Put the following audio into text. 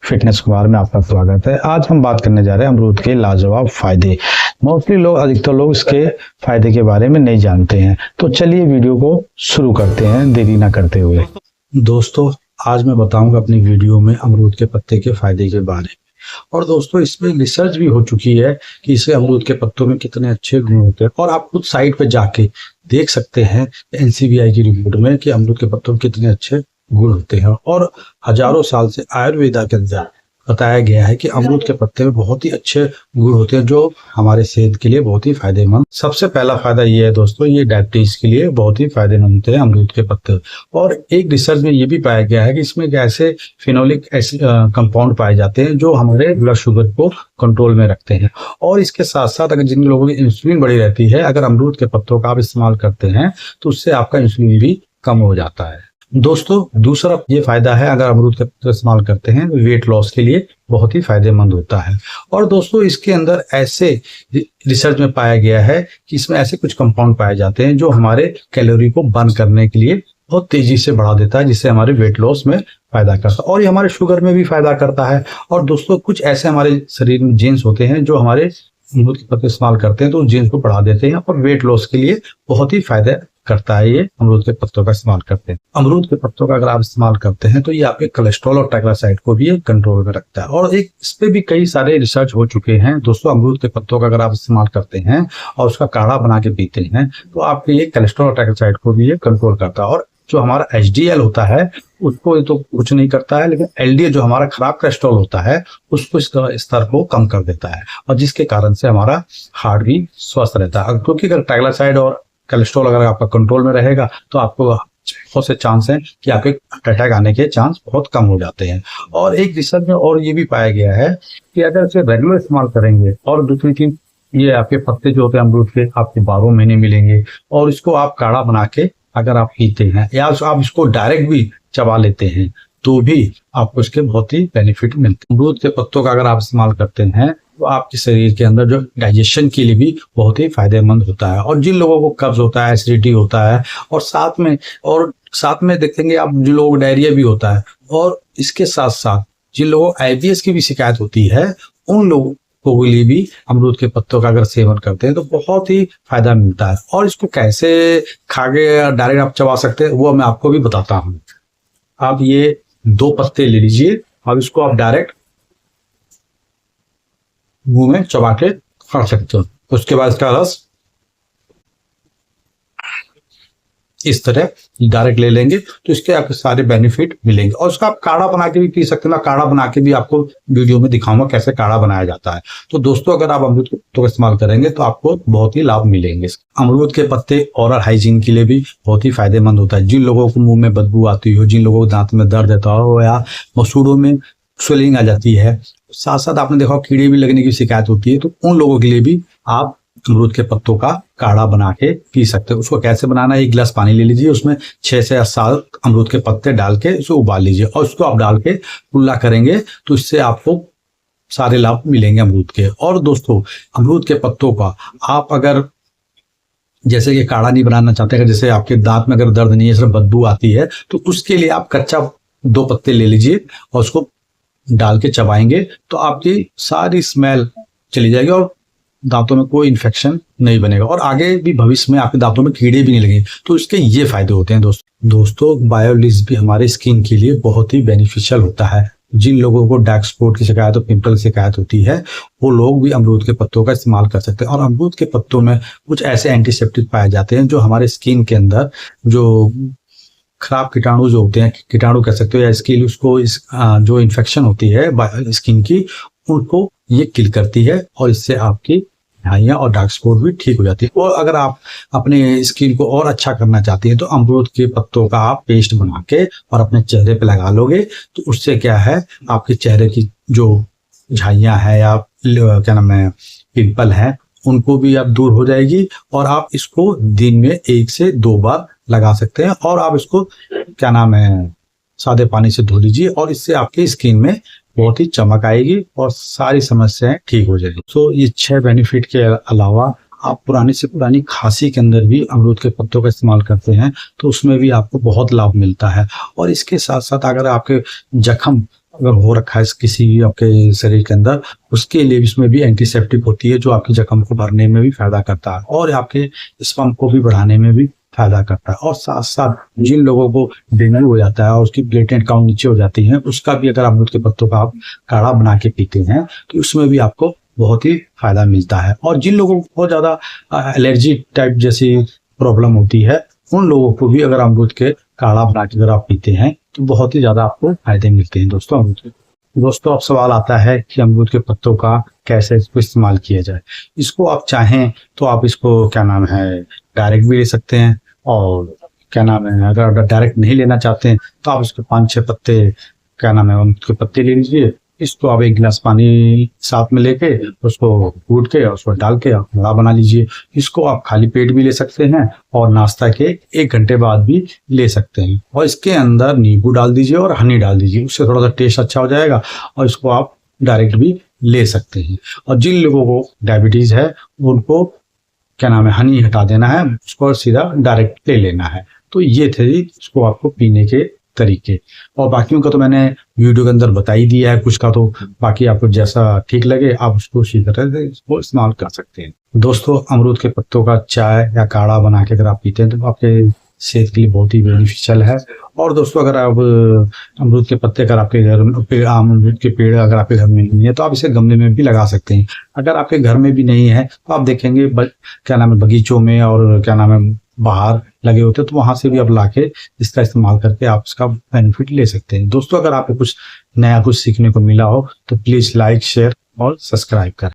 Fitness Kumar में आपका स्वागत है। आज हम बात करने जा रहे हैं अमरूद के लाजवाब फायदे। मोस्टली अधिकतर लोग इसके फायदे के बारे में नहीं जानते हैं, तो चलिए वीडियो को शुरू करते हैं देरी ना करते हुए। दोस्तों, आज मैं बताऊंगा अपनी वीडियो में अमरूद के पत्ते के फायदे के बारे में। और दोस्तों, इसमें रिसर्च भी हो चुकी है कि इससे अमरूद के पत्तों में कितने अच्छे गुण होते हैं, और आप खुद साइट पे जाके देख सकते हैं NCBI की रिपोर्ट में कि अमरूद के पत्तों में कितने अच्छे गुण होते हैं। और हजारों साल से आयुर्वेदा के अंदर बताया गया है कि अमरूद के पत्ते में बहुत ही अच्छे गुण होते हैं जो हमारे सेहत के लिए बहुत ही फायदेमंद। सबसे पहला फायदा ये है दोस्तों, ये डायबिटीज के लिए बहुत ही फायदेमंद होते हैं अमरूद के पत्ते। और एक रिसर्च में ये भी पाया गया है कि इसमें ऐसे फिनोलिक कंपाउंड पाए जाते हैं जो हमारे ब्लड शुगर को कंट्रोल में रखते हैं। और इसके साथ साथ अगर जिन लोगों की इंसुलिन बढ़ी रहती है, अगर अमरूद के पत्तों का आप इस्तेमाल करते हैं तो उससे आपका इंसुलिन भी कम हो जाता है। दोस्तों, दूसरा ये फायदा है, अगर अमरूद का पत्ता इस्तेमाल करते हैं वेट लॉस के लिए बहुत ही फायदेमंद होता है। और दोस्तों, इसके अंदर ऐसे रिसर्च में पाया गया है कि इसमें ऐसे कुछ कंपाउंड पाए जाते हैं जो हमारे कैलोरी को बर्न करने के लिए बहुत तेजी से बढ़ा देता है, जिससे हमारे वेट लॉस में फायदा करता है। और ये हमारे शुगर में भी फायदा करता है। और दोस्तों, कुछ ऐसे हमारे शरीर में जीन्स होते हैं जो हमारे अमरूद के पत्ते इस्तेमाल करते हैं तो उस जीन्स को बढ़ा देते हैं, और वेट लॉस के लिए बहुत ही फायदा करता है ये अमरूद के पत्तों का इस्तेमाल करते हैं। अमरूद के पत्तों का अगर आप इस्तेमाल करते हैं तो ये आपके कोलेस्ट्रॉल और ट्राइग्लिसराइड को भी कंट्रोल में रखता है। और एक इस पे भी कई सारे रिसर्च हो चुके हैं दोस्तों। अमरूद के पत्तों का अगर आप इस्तेमाल करते हैं और उसका काढ़ा बना के पीते हैं तो आपके ये कोलेस्ट्रॉल और ट्राइग्लिसराइड को भी ये कंट्रोल करता है। और जो हमारा HDL होता है उसको तो कुछ नहीं करता है, लेकिन LDL जो हमारा खराब कोलेस्ट्रॉल होता है उसको स्तर को कम कर देता है, और जिसके कारण से हमारा हार्ट भी स्वस्थ रहता है। क्योंकि अगर ट्राइग्लिसराइड और कोलेस्ट्रॉल अगर आपका कंट्रोल में रहेगा तो आपको बहुत से चांस हैं कि आपके अटैक आने के चांस बहुत कम हो जाते हैं। और एक रिसर्च में और ये भी पाया गया है कि अगर इसे रेगुलर इस्तेमाल करेंगे, और दूसरी चीज ये आपके पत्ते जो होते हैं अमरूद के आपको 12 महीने मिलेंगे, और इसको आप काढ़ा बना के अगर आप पीते हैं या आप इसको डायरेक्ट भी चबा लेते हैं तो भी आपको इसके बहुत ही बेनिफिट मिलते हैं। अमरूद के पत्तों का अगर आप इस्तेमाल करते हैं तो आपके शरीर के अंदर जो डाइजेशन के लिए भी बहुत ही फायदेमंद होता है। और जिन लोगों को कब्ज होता है, एसिडिटी होता है, और साथ में देखेंगे आप जिन लोगों को डायरिया भी होता है, और इसके साथ साथ जिन लोगों को IBS की भी शिकायत होती है, उन लोगों को लिए भी अमरूद के पत्तों का अगर सेवन करते हैं तो बहुत ही फायदा मिलता है। और इसको कैसे खाके डायरेक्ट आप चबा सकते हैं वो मैं आपको भी बताता हूँ। आप ये 2 पत्ते ले लीजिए, अब इसको आप डायरेक्ट मुंह में चबा के खा सकते हो। उसके बाद इसका रस इस तरह डायरेक्ट ले लेंगे तो इसके आपको सारे बेनिफिट मिलेंगे। और उसका आप काढ़ा बना के भी पी सकते हैं। काढ़ा बना के भी आपको वीडियो में दिखाऊंगा कैसे काढ़ा बनाया जाता है। तो दोस्तों, अगर आप अमरूद के पत्तों का इस्तेमाल करेंगे तो आपको बहुत ही लाभ मिलेंगे। अमरूद के पत्ते ओरल हाइजीन के लिए भी बहुत ही फायदेमंद होता है। जिन लोगों को मुंह में बदबू आती हो, जिन लोगों को दांत में दर्द रहता हो, या मसूड़ों में स्वेलिंग आ जाती है, साथ साथ आपने देखा कीड़े भी लगने की शिकायत होती है, तो उन लोगों के लिए भी आप अमरूद के पत्तों का काढ़ा बना के पी सकते हो। उसको कैसे बनाना है, 1 गिलास पानी ले लीजिए, उसमें 6 से 7 अमरूद के पत्ते डाल के उसे उबाल लीजिए, और उसको आप डाल के कुल्ला करेंगे तो इससे आपको सारे लाभ मिलेंगे अमरूद के। और दोस्तों, अमरूद के पत्तों का आप अगर जैसे कि काढ़ा नहीं बनाना चाहते, अगर जैसे आपके दांत में अगर दर्द नहीं है, सिर्फ बदबू आती है, तो उसके लिए आप कच्चा 2 पत्ते ले लीजिए और उसको डाल के चबाएंगे तो आपकी सारी स्मेल चली जाएगी और दांतों में कोई इन्फेक्शन नहीं बनेगा, और आगे भी भविष्य में आपके दांतों में कीड़े भी नहीं लगेंगे। तो इसके ये फायदे होते हैं दोस्तों। बायोलिस भी हमारे स्किन के लिए बहुत ही बेनिफिशियल होता है। जिन लोगों को डार्क स्पॉट की शिकायत और पिंपल की शिकायत होती है, वो लोग भी अमरूद के पत्तों का इस्तेमाल कर सकते हैं। और अमरूद के पत्तों में कुछ ऐसे एंटीसेप्टिक पाए जाते हैं जो हमारे स्किन के अंदर जो खराब कीटाणु जो होते हैं, कीटाणु कह सकते हो, या स्किन उसको जो इन्फेक्शन होती है स्किन की, उनको ये किल करती है, और इससे आपकी झाइयाँ और डार्क स्पॉट भी ठीक हो जाती है। और अगर आप अपने स्किन को और अच्छा करना चाहती हैं तो अमरूद के पत्तों का आप पेस्ट बना के और अपने चेहरे पे लगा लोगे तो उससे क्या है, आपके चेहरे की जो झाइयाँ है या क्या नाम है पिंपल है, उनको भी आप दूर हो जाएगी। और आप इसको दिन में 1 से 2 बार लगा सकते हैं, और आप इसको क्या नाम है सादे पानी से धो लीजिए, और इससे आपकी स्किन में बहुत ही चमक आएगी और सारी समस्याएं ठीक हो जाएगी। तो ये 6 बेनिफिट के अलावा आप पुरानी से पुरानी खांसी के अंदर भी अमरूद के पत्तों का इस्तेमाल करते हैं तो उसमें भी आपको बहुत लाभ मिलता है। और इसके साथ साथ अगर आपके जख्म अगर हो रखा है किसी आपके शरीर के अंदर, उसके लिए इसमें भी एंटीसेप्टिक होती है, जो आपकी जख्म को भरने में भी फायदा करता है और आपके स्पर्म को भी बढ़ाने में भी फायदा करता है। और साथ साथ जिन लोगों को डेंगू हो जाता है और उसकी प्लेटलेट काउंट नीचे हो जाती है, उसका भी अगर अमरूद के पत्तों का आप काढ़ा बना के पीते हैं तो उसमें भी आपको बहुत ही फायदा मिलता है। और जिन लोगों को बहुत ज्यादा एलर्जी टाइप जैसी प्रॉब्लम होती है, उन लोगों को भी अगर अमरूद के काढ़ा बना के अगर आप पीते हैं तो बहुत ही ज्यादा आपको फायदे मिलते हैं दोस्तों अमरूद के। दोस्तों, अब सवाल आता है कि अमरूद के पत्तों का कैसे इसको इस्तेमाल किया जाए। इसको आप चाहें तो आप इसको क्या नाम है डायरेक्ट भी ले सकते हैं, और क्या नाम है अगर डायरेक्ट नहीं लेना चाहते हैं तो आप इसके 5-6 पत्ते क्या नाम है अमरूद के पत्ते ले लीजिए। इसको आप 1 गिलास पानी साथ में लेके उसको कूट के और उसको डाल के आप काढ़ा बना लीजिए। इसको आप खाली पेट भी ले सकते हैं और नाश्ता के 1 घंटे बाद भी ले सकते हैं। और इसके अंदर नींबू डाल दीजिए और हनी डाल दीजिए, उससे थोड़ा सा टेस्ट अच्छा हो जाएगा। और इसको आप डायरेक्ट भी ले सकते हैं। और जिन लोगों को डायबिटीज है उनको क्या नाम है हनी हटा देना है, उसको सीधा डायरेक्ट ले लेना है। तो ये थे इसको आपको पीने के तरीके। और बाकियों का तो मैंने वीडियो के अंदर बता ही दिया है, कुछ का तो बाकी आपको जैसा ठीक लगे आप उसको उसी तरह से इसको इस्तेमाल कर सकते हैं। दोस्तों, अमरूद के पत्तों का चाय या काढ़ा बना के अगर आप पीते हैं तो आपके सेहत के लिए बहुत ही बेनिफिशियल है। और दोस्तों, अगर आप अमरूद के पत्ते अगर आपके घर में अमरूद के पेड़ अगर आपके घर में नहीं है तो आप इसे गमले में भी लगा सकते हैं। अगर आपके घर में भी नहीं है तो आप देखेंगे क्या नाम है बगीचों में और क्या नाम है बाहर लगे होते हैं, तो वहां से भी आप लाके इसका इस्तेमाल करके आप इसका बेनिफिट ले सकते हैं। दोस्तों, अगर आपको कुछ नया कुछ सीखने को मिला हो तो प्लीज लाइक, शेयर और सब्सक्राइब करें।